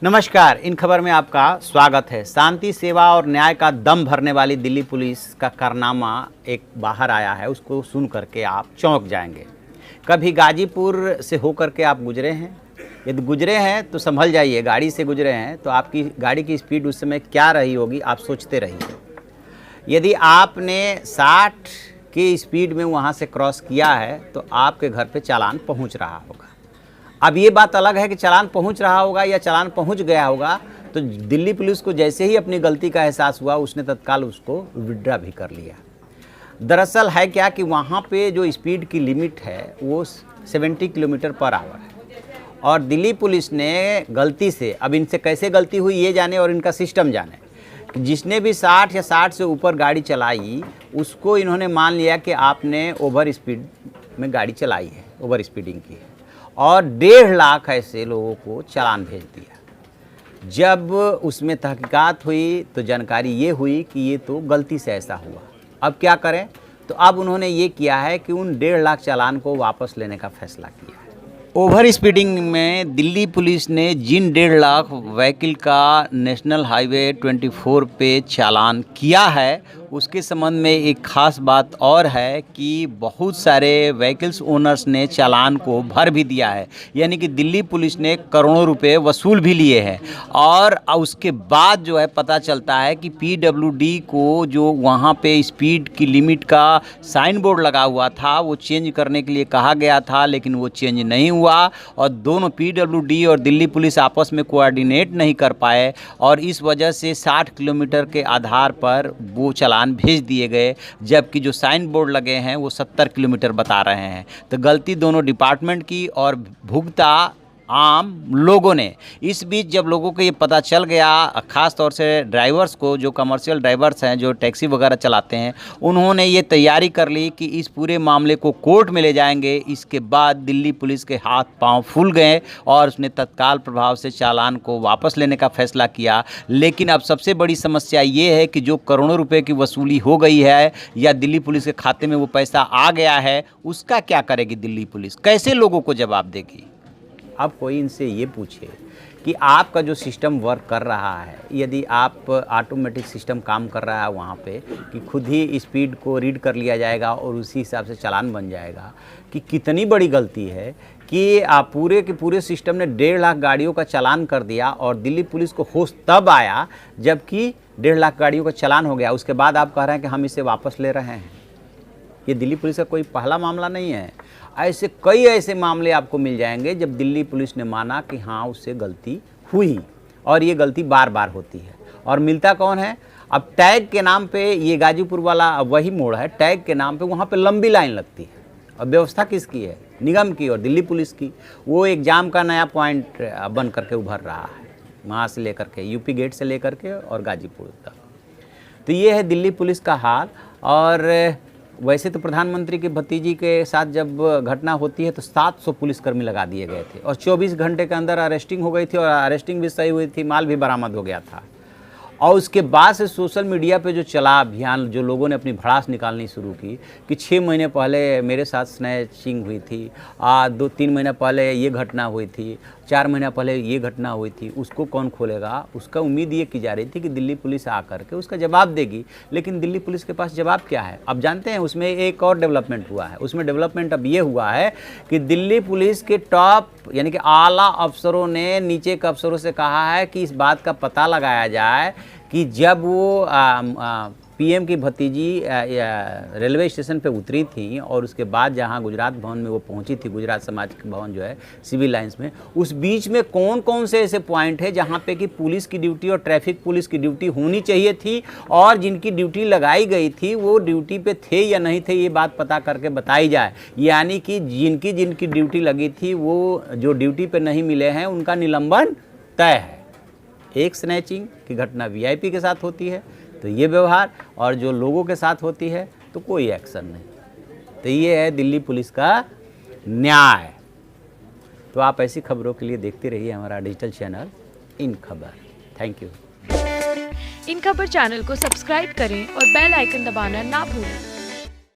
नमस्कार, इन खबर में आपका स्वागत है। शांति, सेवा और न्याय का दम भरने वाली दिल्ली पुलिस का कारनामा एक बाहर आया है। उसको सुन करके आप चौंक जाएंगे। कभी गाजीपुर से होकर के आप गुजरे हैं? यदि गुजरे हैं तो संभल जाइए। गाड़ी से गुजरे हैं तो आपकी गाड़ी की स्पीड उस समय क्या रही होगी, आप सोचते रहिए। यदि आपने 60 की स्पीड में वहाँ से क्रॉस किया है तो आपके घर पे चालान पहुँच रहा होगा। अब ये बात अलग है कि चालान पहुंच रहा होगा या चालान पहुंच गया होगा, तो दिल्ली पुलिस को जैसे ही अपनी गलती का एहसास हुआ उसने तत्काल उसको विड्रा भी कर लिया। दरअसल है क्या कि वहाँ पे जो स्पीड की लिमिट है वो 70 किलोमीटर पर आवर है और दिल्ली पुलिस ने गलती से, अब इनसे कैसे गलती हुई ये जाने और इनका सिस्टम जाने, जिसने भी 60 या 60 से ऊपर गाड़ी चलाई उसको इन्होंने मान लिया कि आपने ओवर स्पीड में गाड़ी चलाई है, ओवर स्पीडिंग की है, और 1.5 लाख ऐसे लोगों को चालान भेज दिया। जब उसमें तहकीकात हुई तो जानकारी ये हुई कि ये तो गलती से ऐसा हुआ। अब क्या करें? तो अब उन्होंने ये किया है कि उन 1.5 लाख चालान को वापस लेने का फैसला किया है। ओवर स्पीडिंग में दिल्ली पुलिस ने जिन 1.5 लाख व्हीकल का नेशनल हाईवे 24 पे चालान किया है उसके संबंध में एक ख़ास बात और है कि बहुत सारे व्हीकल्स ओनर्स ने चालान को भर भी दिया है, यानी कि दिल्ली पुलिस ने करोड़ों रुपए वसूल भी लिए हैं। और उसके बाद जो है पता चलता है कि पीडब्ल्यूडी को जो वहाँ पे स्पीड की लिमिट का साइन बोर्ड लगा हुआ था वो चेंज करने के लिए कहा गया था, लेकिन वो चेंज नहीं हुआ और दोनों पीडब्ल्यूडी और दिल्ली पुलिस आपस में कोऑर्डिनेट नहीं कर पाए और इस वजह से 60 किलोमीटर के आधार पर वो चालान भेज दिए गए, जबकि जो साइन बोर्ड लगे हैं वो 70 किलोमीटर बता रहे हैं। तो गलती दोनों डिपार्टमेंट की और भुगता आम लोगों ने। इस बीच जब लोगों को ये पता चल गया, ख़ास तौर से ड्राइवर्स को, जो कमर्शियल ड्राइवर्स हैं जो टैक्सी वगैरह चलाते हैं, उन्होंने ये तैयारी कर ली कि इस पूरे मामले को कोर्ट में ले जाएंगे। इसके बाद दिल्ली पुलिस के हाथ पांव फूल गए और उसने तत्काल प्रभाव से चालान को वापस लेने का फैसला किया। लेकिन अब सबसे बड़ी समस्या ये है कि जो करोड़ों रुपये की वसूली हो गई है या दिल्ली पुलिस के खाते में वो पैसा आ गया है, उसका क्या करेगी दिल्ली पुलिस? कैसे लोगों को जवाब देगी? अब कोई इनसे ये पूछे कि आपका जो सिस्टम वर्क कर रहा है, यदि आप ऑटोमेटिक सिस्टम काम कर रहा है वहाँ पे कि खुद ही स्पीड को रीड कर लिया जाएगा और उसी हिसाब से चालान बन जाएगा, कि कितनी बड़ी गलती है कि आप पूरे के पूरे सिस्टम ने 1.5 लाख गाड़ियों का चालान कर दिया और दिल्ली पुलिस को होश तब आया जबकि 1.5 लाख गाड़ियों का चालान हो गया। उसके बाद आप कह रहे हैं कि हम इसे वापस ले रहे हैं। ये दिल्ली पुलिस का कोई पहला मामला नहीं है। ऐसे कई ऐसे मामले आपको मिल जाएंगे जब दिल्ली पुलिस ने माना कि हाँ उससे गलती हुई, और ये गलती बार बार होती है। और मिलता कौन है? अब टैग के नाम पे, ये गाजीपुर वाला वही मोड़ है, टैग के नाम पे वहाँ पे लंबी लाइन लगती है। अब व्यवस्था किसकी है? निगम की और दिल्ली पुलिस की। वो एग्जाम का नया पॉइंट बन करके उभर रहा है, वहाँ से लेकर के यूपी गेट से लेकर के और गाजीपुर तक। तो ये है दिल्ली पुलिस का हाल। और वैसे तो प्रधानमंत्री के भतीजी के साथ जब घटना होती है तो 700 पुलिसकर्मी लगा दिए गए थे और 24 घंटे के अंदर अरेस्टिंग हो गई थी और अरेस्टिंग भी सही हुई थी, माल भी बरामद हो गया था। और उसके बाद से सोशल मीडिया पे जो चला अभियान, जो लोगों ने अपनी भड़ास निकालनी शुरू की कि 6 महीने पहले मेरे साथ स्नैचिंग हुई थी, 2-3 महीने पहले ये घटना हुई थी, 4 महीना पहले ये घटना हुई थी, उसको कौन खोलेगा? उसका उम्मीद ये की जा रही थी कि दिल्ली पुलिस आकर के उसका जवाब देगी। लेकिन दिल्ली पुलिस के पास जवाब क्या है? अब जानते हैं उसमें एक और डेवलपमेंट हुआ है। उसमें डेवलपमेंट अब ये हुआ है कि दिल्ली पुलिस के टॉप यानी कि आला अफसरों ने नीचे के अफसरों से कहा है कि इस बात का पता लगाया जाए कि जब वो पीएम की भतीजी रेलवे स्टेशन पे उतरी थी और उसके बाद जहां गुजरात भवन में वो पहुंची थी, गुजरात समाज भवन जो है सिविल लाइंस में, उस बीच में कौन कौन से ऐसे पॉइंट है जहां पे कि पुलिस की ड्यूटी और ट्रैफिक पुलिस की ड्यूटी होनी चाहिए थी और जिनकी ड्यूटी लगाई गई थी वो ड्यूटी पे थे या नहीं थे, ये बात पता करके बताई जाए। यानी कि जिनकी जिनकी ड्यूटी लगी थी वो जो ड्यूटी पे नहीं मिले हैं उनका निलंबन तय है। एक स्नैचिंग की घटना वीआईपी के साथ होती है तो ये व्यवहार, और जो लोगों के साथ होती है तो कोई एक्शन नहीं। तो ये है दिल्ली पुलिस का न्याय। तो आप ऐसी खबरों के लिए देखते रहिए हमारा डिजिटल चैनल इन खबर। Thank you. इन खबर चैनल को सब्सक्राइब करें और बेल आइकन दबाना ना भूलें।